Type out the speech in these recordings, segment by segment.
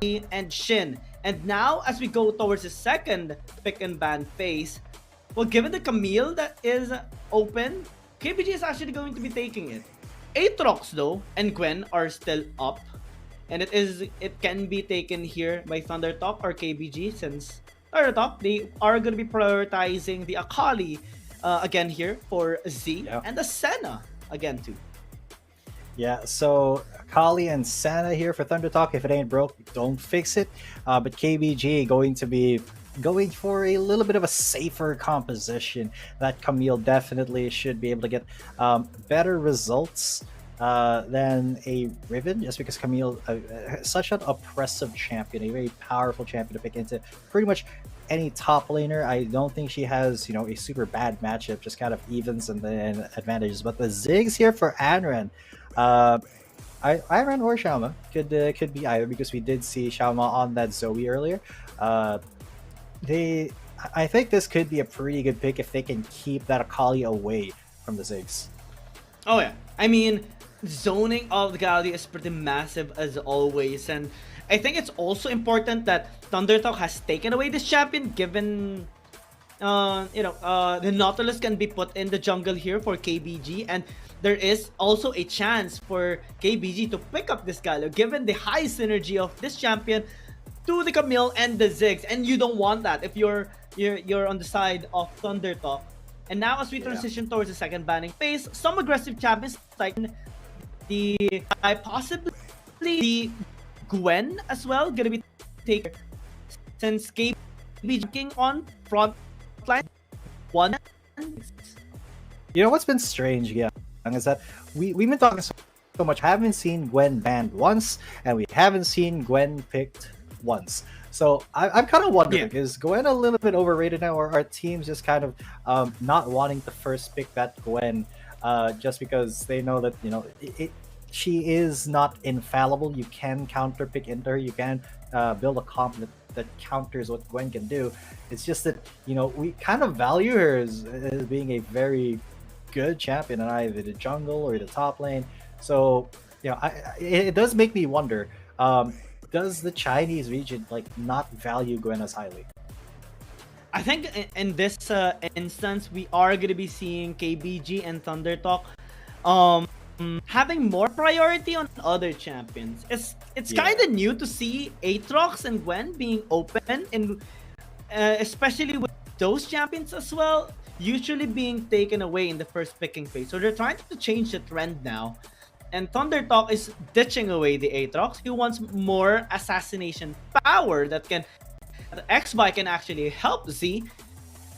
and Shin. And now, as we go towards the second pick and ban phase, well, given the Camile that is open, KBG is actually going to be taking it. Aatrox though and Gwen are still up, and it can be taken here by ThunderTalk or KBG, since ThunderTalk, they are going to be prioritizing the Akali again here for Z, and the Senna again too. Yeah, so Akali and Senna here for ThunderTalk. If it ain't broke, don't fix it. But KBG going to be going for a little bit of a safer composition. That Camile definitely should be able to get better results than a Riven, just because Camile such an oppressive champion, a very powerful champion to pick into pretty much any top laner. I don't think she has, a super bad matchup, just kind of evens and then advantages. But the ziggs here for Anran. Anran or Xiaoma could be either, because we did see Xiaoma on that Zoe earlier. I think this could be a pretty good pick if they can keep that Akali away from the ziggs. Oh yeah, I mean, zoning of the Galio is pretty massive as always, and I think it's also important that ThunderTalk has taken away this champion, given the Nautilus can be put in the jungle here for KBG, and there is also a chance for KBG to pick up this Galio, given the high synergy of this champion to the Camile and the ziggs, and you don't want that if you're on the side of ThunderTalk. And now, as we transition towards the second banning phase, some aggressive champions like possibly the Gwen as well gonna be taken, since KBG working on front line one. You know what's been strange, is that we've been talking so much. Haven't seen Gwen banned once, and we haven't seen Gwen picked once. So I'm kind of wondering, is Gwen a little bit overrated now, or are teams just kind of not wanting to first pick that Gwen just because they know that she is not infallible? You can counter pick into her, you can build a comp that counters what Gwen can do. It's just that we kind of value her as being a very good champion in either the jungle or the top lane. So it does make me wonder, does the Chinese region not value Gwen as highly? I think in this instance, we are going to be seeing KBG and ThunderTalk having more priority on other champions. It's kind of new to see Aatrox and Gwen being open, and especially with those champions as well, usually being taken away in the first picking phase. So they're trying to change the trend now. And ThunderTalk is ditching away the Aatrox. He wants more assassination power that Xbai can actually help Z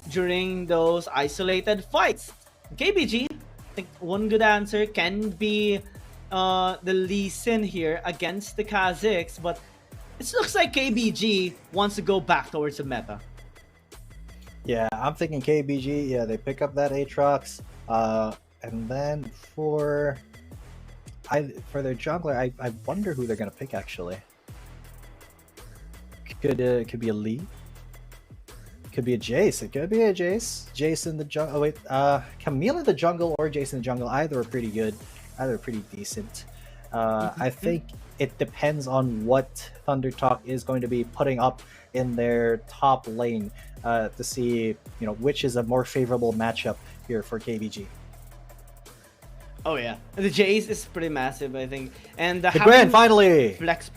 during those isolated fights. KBG, I think one good answer can be the Lee Sin here against the Kha'zix, but it looks like KBG wants to go back towards the meta. Yeah, I'm thinking KBG. Yeah, they pick up that Aatrox, and then for their jungler, I wonder who they're gonna pick actually. Could be a Lee. Could be a Jayce. It could be a Jayce. Jayce in the jungle. Oh wait, Camile in the jungle or Jayce in the jungle. Either are pretty good. Either are pretty decent. I think it depends on what ThunderTalk is going to be putting up in their top lane to see which is a more favorable matchup here for KBG. Oh yeah, the Jayce is pretty massive, I think, and the Gwen finally. Flex.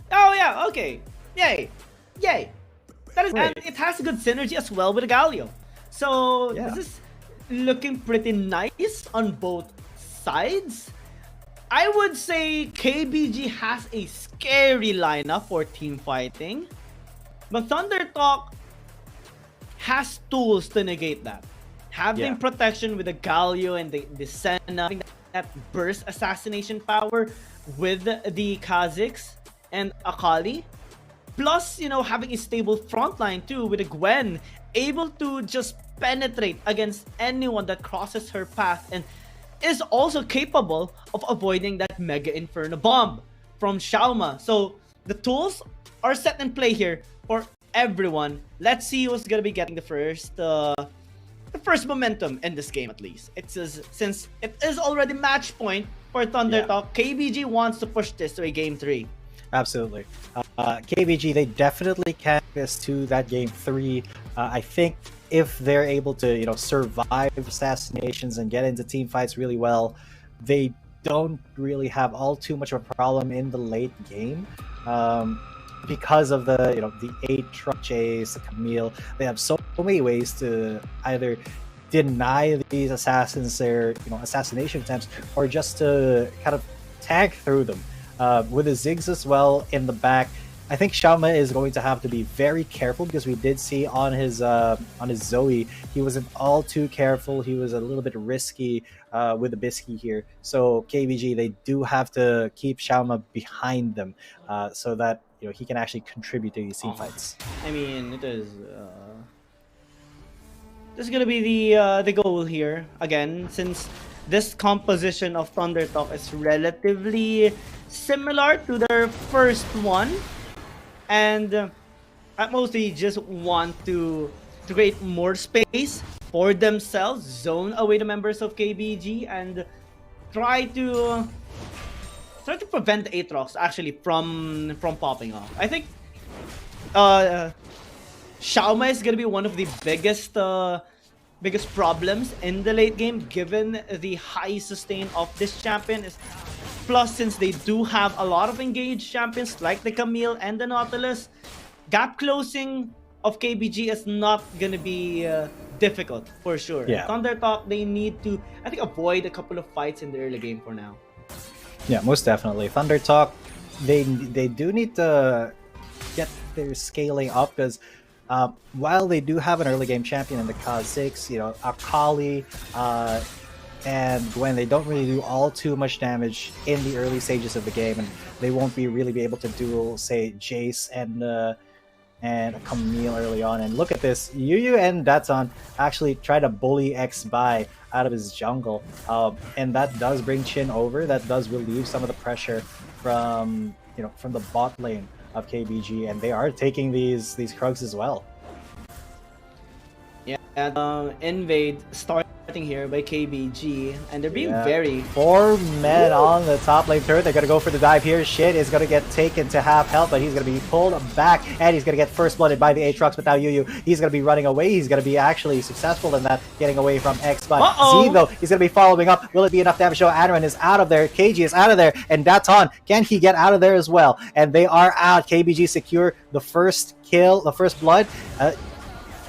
Oh yeah, okay, yay. That is, and it has a good synergy as well with the Galio. So this is looking pretty nice on both sides. I would say KBG has a scary lineup for team fighting, but ThunderTalk has tools to negate that. Having protection with the Galio and the Senna, having that burst assassination power with the Kha'zix and Akali, plus having a stable frontline too with a Gwen able to just penetrate against anyone that crosses her path, and is also capable of avoiding that Mega Inferno bomb from Xiaona. So the tools are set in play here for everyone. Let's see who's gonna be getting the first momentum in this game, at least. Since it is already match point for ThunderTalk, KBG wants to push this to a game 3. Absolutely. KBG, they definitely can get us to that game 3. I think if they're able to, survive assassinations and get into team fights really well, they don't really have all too much of a problem in the late game. Because of the, the Aatrox, Jayce, the Camile, they have so many ways to either deny these assassins their, assassination attempts, or just to kind of tag through them. With the ziggs as well in the back, I think Xiaona is going to have to be very careful, because we did see on his Zoe, he wasn't all too careful. He was a little bit risky with the Bisky here. So KBG, they do have to keep Xiaona behind them so that he can actually contribute to these team fights. I mean, it is. This is gonna be the goal here again, since this composition of ThunderTalk is relatively similar to their first one, and at most they just want to create more space for themselves, zone away the members of KBG, and try to prevent the Aatrox actually from popping off. I think Xiaoma is gonna be one of the biggest problems in the late game, given the high sustain of this champion. Plus, since they do have a lot of engaged champions like the Camile and the Nautilus, gap closing of KBG is not gonna be difficult for sure. Yeah. ThunderTalk, they need to, I think, avoid a couple of fights in the early game for now. Yeah, most definitely. ThunderTalk, they do need to get their scaling up, because while they do have an early game champion in the Kha'zix, Akali and Gwen, they don't really do all too much damage in the early stages of the game, and they won't really be able to duel, say, Jayce and Camile early on. And look at this, Yu and Daton actually try to bully Xbai out of his jungle, and that does bring Chin over. That does relieve some of the pressure from from the bot lane of KBG, and they are taking these Krugs as well. Yeah, and invade starting here by KBG, and they're being very... 4 men on the top lane turret. They're gonna go for the dive here. Shit is gonna get taken to half health, but he's gonna be pulled back, and he's gonna get first blooded by the Aatrox. But now he's gonna be running away. He's gonna be actually successful in that, getting away from Xbai. Z, though, he's gonna be following up. Will it be enough damage? Aaron is out of there. KG is out of there, and Daton, can he get out of there as well? And they are out. KBG secure the first kill, the first blood,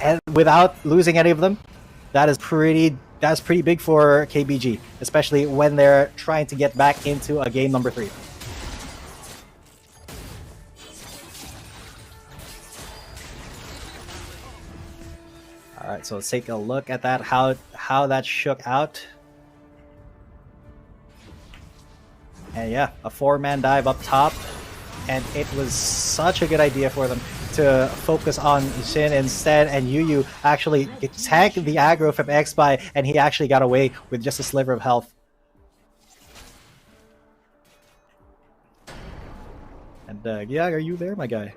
and without losing any of them. That's pretty big for KBG, especially when they're trying to get back into a game number 3. All right, so let's take a look at that, how that shook out. And yeah, a 4-man dive up top, and it was such a good idea for them to focus on Xin instead, and Yu actually attacked the aggro from Xbai, and he actually got away with just a sliver of health. And yeah, are you there, my guy?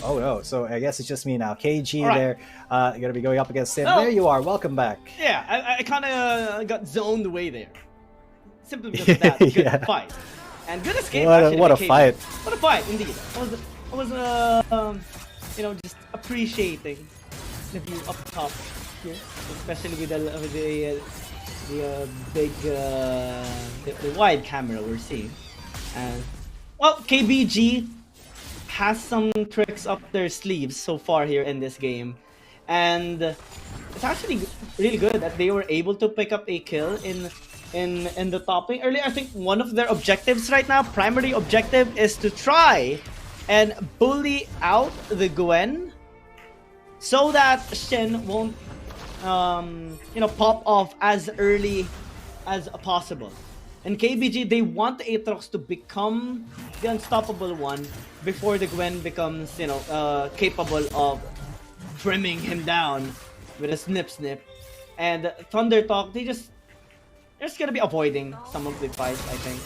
Oh no, so I guess it's just me now. KG there, you're gonna be going up against Sin. There you are, welcome back. Yeah, I kind of got zoned away there. Simply because of that good fight. And good escape, actually. What a fight. What a fight, indeed. I was just appreciating the view up top here, especially with the big, the wide camera we're seeing. And, well, KBG has some tricks up their sleeves so far here in this game. And it's actually really good that they were able to pick up a kill in the top lane earlier. I think one of their objectives right now, primary objective, is to try and bully out the Gwen so that Shen won't pop off as early as possible. And KBG, they want the Aatrox to become the unstoppable one before the Gwen becomes capable of trimming him down with a snip. And ThunderTalk, they're just gonna be avoiding some of the fights, I think.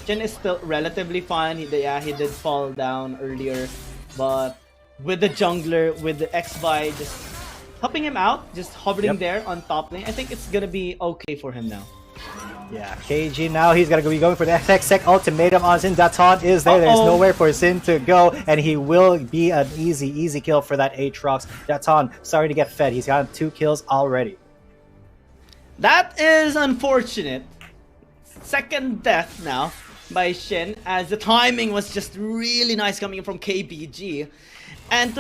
Chen is still relatively fine. He did fall down earlier, but with the jungler, with the Xbai just helping him out, just hovering there on top lane, I think it's gonna be okay for him now. Yeah, KG now, he's gonna be going for the FX ultimatum on Sin. Daton is there. There's nowhere for Sin to go, and he will be an easy kill for that Aatrox. Daton, sorry to get fed. He's got 2 kills already. That is unfortunate. Second death now by Shin, as the timing was just really nice coming from KBG. And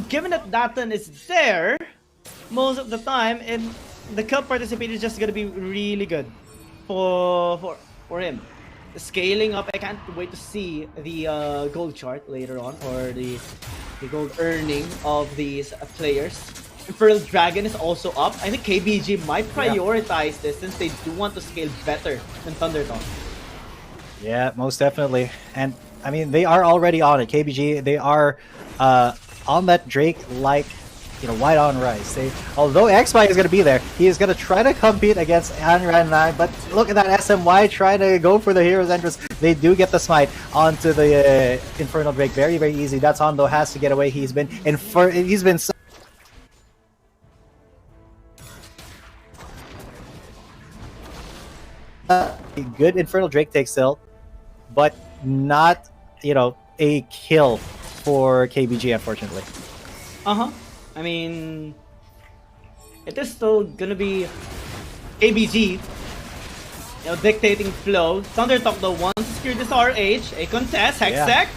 given that Daton is there most of the time, and the kill participation is just gonna be really good for him. The scaling up, I can't wait to see the gold chart later on, or the gold earning of these players. Infernal Dragon is also up. I think KBG might prioritize this since they do want to scale better than ThunderTalk. Yeah, most definitely. And I mean, they are already on it. KBG, they are on that Drake like, you know, white on rice. Although Xbai is going to be there, he is going to try to compete against Anran 9, but look at that SMY trying to go for the hero's entrance. They do get the smite onto the Infernal Drake. Very easy. That's on though, has to get away. He's been so good Infernal Drake take still, but not, you know, a kill for KBG, unfortunately. I mean, it is still gonna be KBG, you know, dictating flow. ThunderTalk though wants to secure this RH, a contest, Hextech.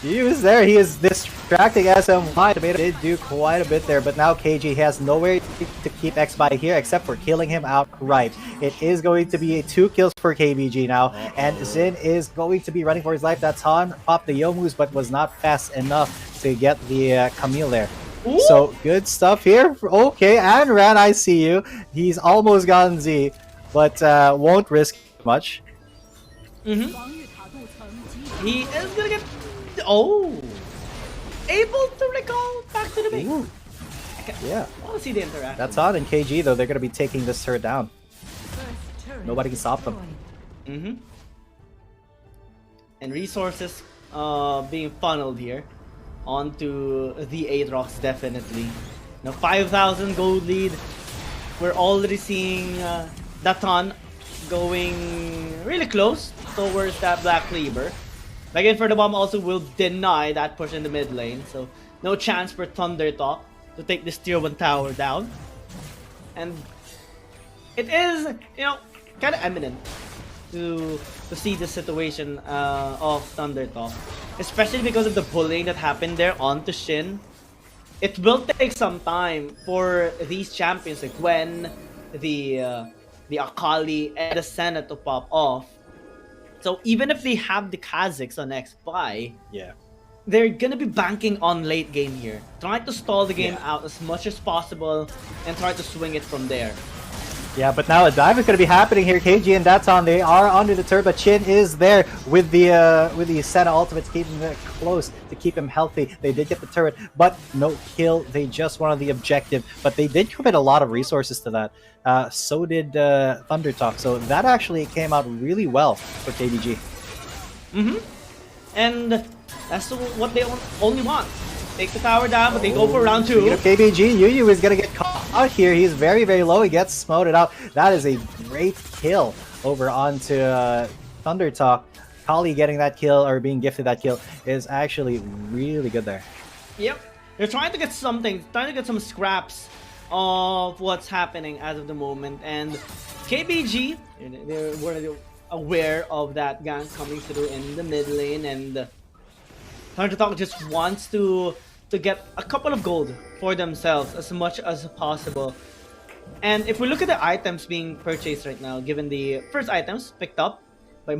Yu is there. He is distracting SMY. Tomato did do quite a bit there, but now KG has nowhere to keep Xbai here except for killing him outright. It is going to be 2 kills for KBG now, and Zin is going to be running for his life. That's Han popped the Yomus, but was not fast enough to get the Camile there. Ooh. So good stuff here. Okay, Anran, I see you. He's almost gotten Z, but won't risk much. He is gonna get able to recall back to the base. Yeah. I want to see the interaction. That's Han and KG though. They're gonna be taking this turret down. Nobody can stop them. And resources being funneled here onto the Aatrox, definitely. Now 5,000 gold lead. We're already seeing Daton going really close towards that Black Cleaver. Again, for the bomb also will deny that push in the mid lane, so no chance for ThunderTalk to take this tier 1 tower down. And it is, you know, kind of eminent to see the situation of ThunderTalk, especially because of the bullying that happened there onto Shin. It will take some time for these champions like Gwen, the Akali, and the Senna to pop off. So even if they have the Kha'zix on Xbai, they're gonna be banking on late game here, trying to stall the game out as much as possible and try to swing it from there. Yeah, but now a dive is going to be happening here. KG and Daton, they are under the turret, but Chin is there with the Senna ultimate to keep him close, to keep him healthy. They did get the turret, but no kill. They just wanted the objective, but they did commit a lot of resources to that. So did ThunderTalk, so that actually came out really well for KBG. And that's what they only want. Take the tower down, but they go for round 2. KBG, Yu is going to get caught here. He's very low. He gets smoted out. That is a great kill over onto ThunderTalk. Kali getting that kill, or being gifted that kill, is actually really good there. Yep. They're trying to get something, trying to get some scraps of what's happening as of the moment. And KBG, they were aware of that gank coming through in the mid lane, and ThunderTalk just wants to get a couple of gold for themselves as much as possible. And if we look at the items being purchased right now, given the first items picked up by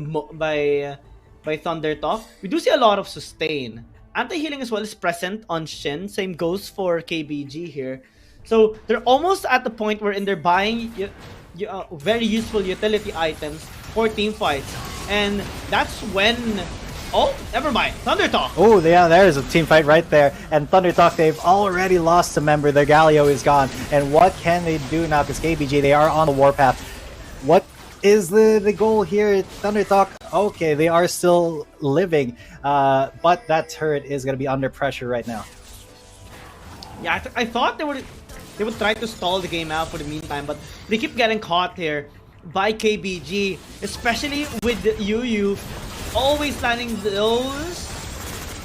ThunderTalk, we do see a lot of sustain. Anti-healing as well is present on Shin. Same goes for KBG here. So they're almost at the point wherein they're buying very useful utility items for team fights. And that's when... Oh, never mind. ThunderTalk. Oh, yeah, there's a team fight right there. And ThunderTalk, they've already lost a member. Their Galio is gone. And what can they do now? Because KBG, they are on the warpath. What is the goal here? ThunderTalk, okay, they are still living. But that turret is going to be under pressure right now. Yeah, I thought they would try to stall the game out for the meantime, but they keep getting caught here by KBG, especially with Yu always landing those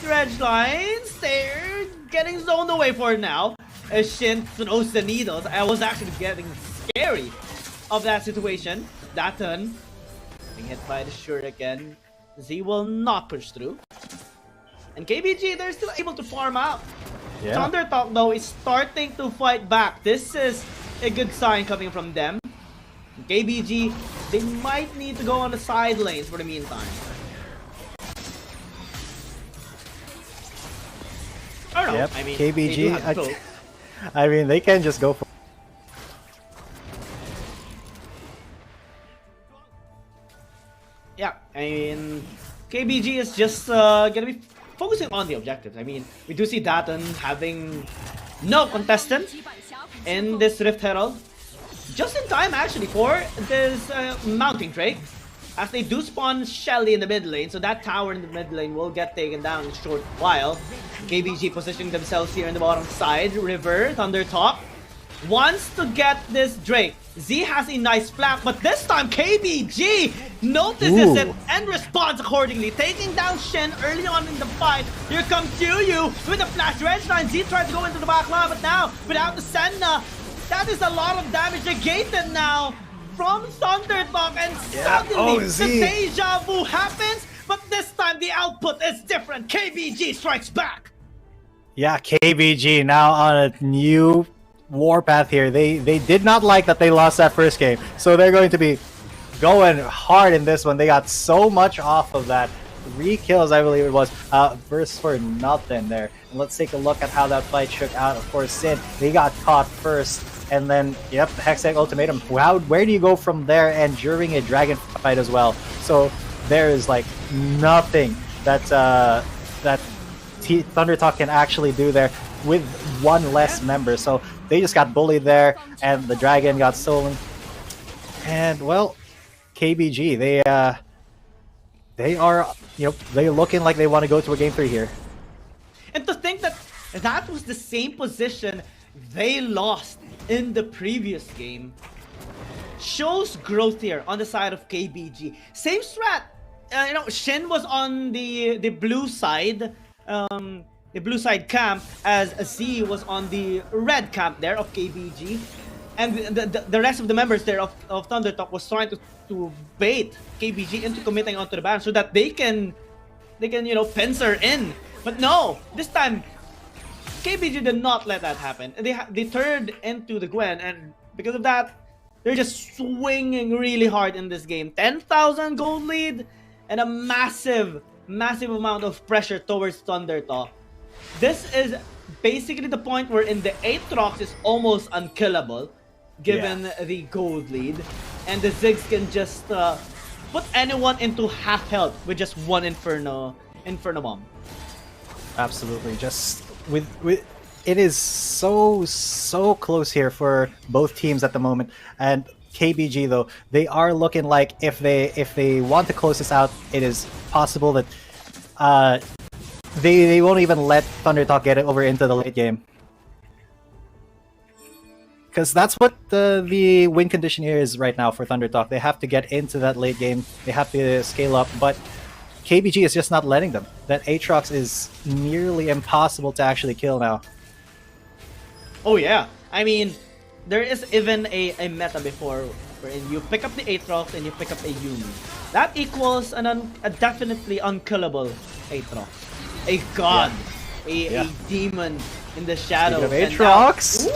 dredge lines. They're getting zoned away for now. Shin throws the needles. I was actually getting scary of that situation. That turn being hit by the shuriken. Z will not push through. And KBG, they're still able to farm out. Yeah. ThunderTalk though is starting to fight back. This is a good sign coming from them. KBG, they might need to go on the side lanes for the meantime. I don't know. Yep. I mean, KBG, I mean, they can just go for. Yeah, I mean, KBG is just gonna be focusing on the objectives. I mean, we do see Datun having no contestant in this Rift Herald. Just in time, actually, for this mounting Drake. As they do spawn Shelly in the mid lane, so that tower in the mid lane will get taken down in a short while. KBG positioning themselves here in the bottom side. River, ThunderTalk wants to get this Drake. Z has a nice flank, but this time KBG notices it and responds accordingly, taking down Shen early on in the fight. Here comes Yu with a flash red line. Z tried to go into the back line, but now without the Senna, that is a lot of damage negated now from ThunderTalk, and suddenly the deja vu happens, but this time the output is different. KBG strikes back. Yeah, KBG now on a new warpath here. They did not like that they lost that first game, so they're going to be going hard in this one. They got so much off of that. 3 kills, I believe it was. Burst for nothing there. And let's take a look at how that fight shook out. Of course, Sin, they got caught first. And then, yep, the Hextech ultimatum. Wow, where do you go from there? And during a dragon fight as well. So there is like nothing that ThunderTalk can actually do there with one less member. So they just got bullied there, and the dragon got stolen. And well, KBG, they are, you know, they're looking like they want to go to a game 3 here. And to think that that was the same position they lost in the previous game shows growth here on the side of KBG. Same strat. You know, Shin was on the blue side, camp, as Z was on the red camp there of KBG, and the rest of the members there of ThunderTalk was trying to bait KBG into committing onto the ban so that they can you know, pincer in. But no, this time KBG did not let that happen. They turned into the Gwen, and because of that, they're just swinging really hard in this game. 10,000 gold lead and a massive amount of pressure towards ThunderTalk. This is basically the point where in the Aatrox is almost unkillable, given the gold lead, and the Ziggs can just put anyone into half health with just one Inferno bomb. Absolutely, just with it is so close here for both teams at the moment. And KBG though, they are looking like if they want to close this out, it is possible that they won't even let ThunderTalk get it over into the late game. Because that's what the win condition here is right now for ThunderTalk. They have to get into that late game. They have to scale up, but KBG is just not letting them. That Aatrox is nearly impossible to actually kill now. Oh yeah, I mean, there is even a meta before wherein you pick up the Aatrox and you pick up a Yuumi. That equals a definitely unkillable Aatrox. A god, a demon in the shadow. Speaking of Aatrox,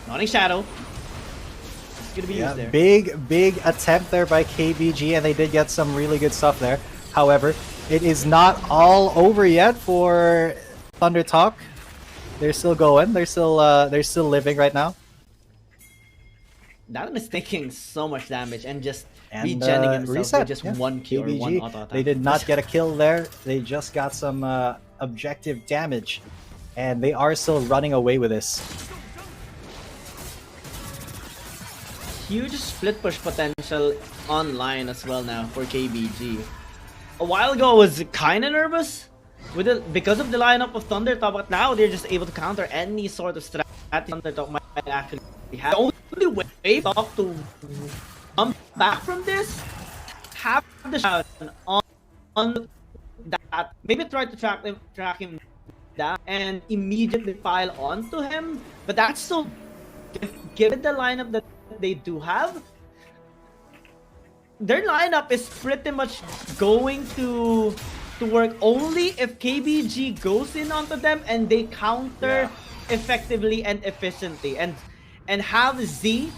not in shadow. It's gonna be used there. Big attempt there by KBG, and they did get some really good stuff there. However, it is not all over yet for ThunderTalk. They're still going. They're still living right now. That is taking so much damage and just regenning himself with just one kill or one auto attack. They did not get a kill there. They just got some objective damage, and they are still running away with this. Huge split push potential online as well now for KBG. A while ago I was kind of nervous with it because of the lineup of ThunderTalk, but now they're just able to counter any sort of strategy ThunderTalk might actually have. The only way to come back from this, have the shot on that, maybe try to track him down and immediately pile onto him. But that's so, given the lineup that they do have, their lineup is pretty much going to work only if KBG goes in onto them and they counter effectively and efficiently, and have Z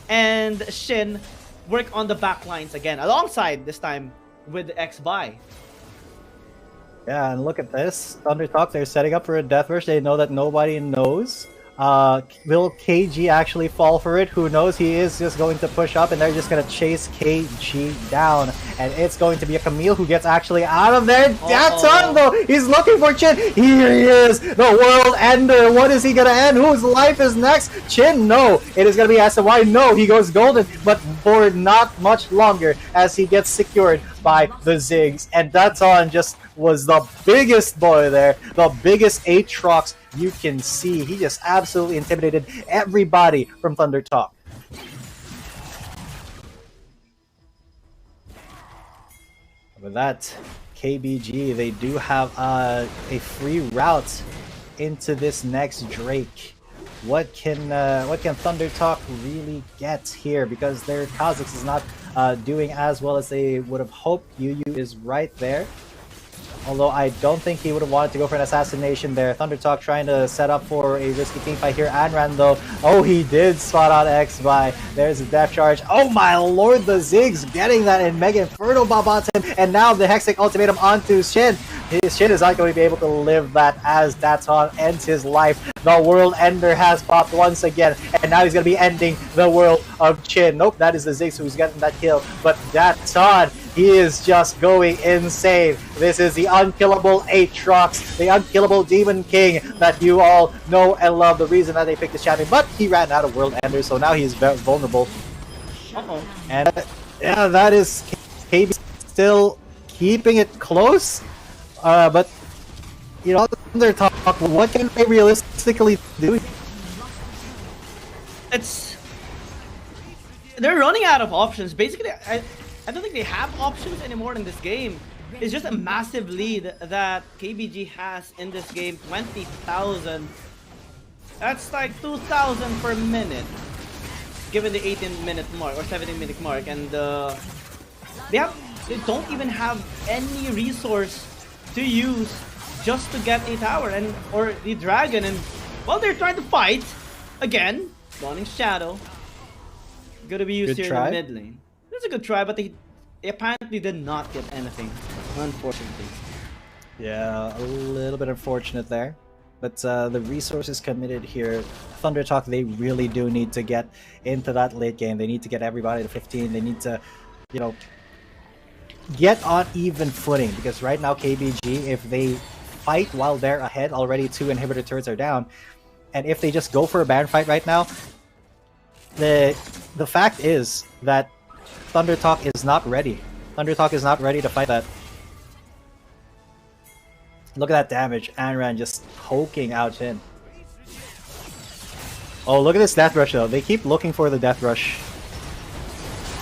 and Shin work on the back lines again, alongside this time with Xbai. Yeah, and look at this. ThunderTalk, they're setting up for a death rush. They know that nobody knows. Will KG actually fall for it? Who knows? He is just going to push up, and they're just going to chase KG down. And it's going to be a Camile who gets actually out of there. That's on, though! He's looking for Chin! Here he is! The World Ender! What is he going to end? Whose life is next? Chin? No! It is going to be SMY. No! He goes golden, but for not much longer as he gets secured by the Ziggs. And that's on just was the biggest boy there. The biggest Aatrox you can see. He just absolutely intimidated everybody from ThunderTalk. With that, KBG, they do have a free route into this next Drake. What can ThunderTalk really get here? Because their Kha'zix is not doing as well as they would have hoped. Yu is right there. Although I don't think he would have wanted to go for an assassination there. ThunderTalk trying to set up for a risky teamfight here. Anran though, oh, he did spot out Xbai. There's a death charge. Oh my lord, the Ziggs getting that, and Mega Inferno Bomb onto him. And now the Hextech ultimatum onto Shin. His Shin is not going to be able to live that as Daton ends his life. The World Ender has popped once again, and now he's going to be ending the world of Chin. Nope, that is the Ziggs who's getting that kill. But Daton, he is just going insane. This is the unkillable Aatrox, the unkillable Demon King that you all know and love. The reason that they picked this champion, but he ran out of World Ender, so now he's very vulnerable. And yeah, that is KB still keeping it close. But you know, ThunderTalk, what can they realistically do? They're running out of options. Basically, I don't think they have options anymore in this game. It's just a massive lead that KBG has in this game. 20,000. That's like 2,000 per minute, given the 18-minute mark or 17-minute mark, and they don't even have any resource to use just to get a tower or the dragon, and well, they're trying to fight again. Dawning Shadow gonna be used here in the mid lane. It's a good try, but they apparently did not get anything, unfortunately. Yeah, a little bit unfortunate there. But the resources committed here, ThunderTalk, they really do need to get into that late game. They need to get everybody to 15. They need to, you know, get on even footing, because right now KBG, if they fight while they're ahead, already 2 inhibitor turrets are down, and if they just go for a Baron fight right now, the fact is that ThunderTalk is not ready. ThunderTalk is not ready to fight that. Look at that damage. Anran just poking out in. Oh, look at this death rush though. They keep looking for the death rush.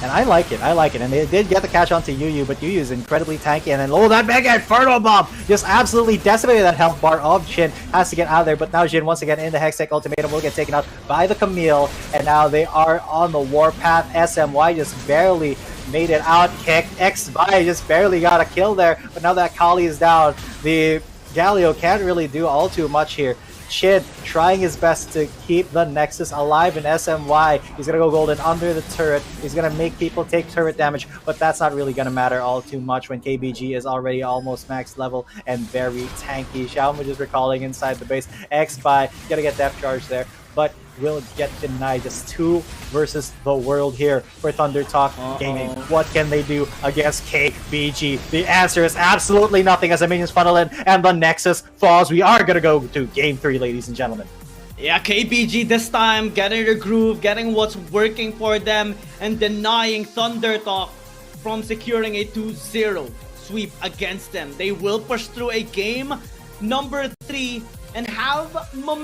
And I like it, and they did get the catch onto Yu, but Yu is incredibly tanky, and then oh, that Mega Inferno Bomb just absolutely decimated that health bar of Jin. Has to get out of there, but now Jin once again in the Hextech ultimatum will get taken out by the Camile, and now they are on the warpath. SMY just barely made it out, kicked. Xbai just barely got a kill there, but now that Akali is down, the Galio can't really do all too much here. Chin trying his best to keep the Nexus alive in SMY. He's gonna go golden under the turret. He's gonna make people take turret damage, but that's not really gonna matter all too much when KBG is already almost max level and very tanky. Xiaona just recalling inside the base. Xbai gonna get death charge there, but will get denied. Just 2 versus the world here for ThunderTalk Gaming. What can they do against KBG? The answer is absolutely nothing as the minions funnel in and the Nexus falls. We are gonna go to game 3, ladies and gentlemen. Yeah, KBG this time getting the groove, getting what's working for them, and denying ThunderTalk from securing a 2-0 sweep against them. They will push through a game number 3 and have momentum.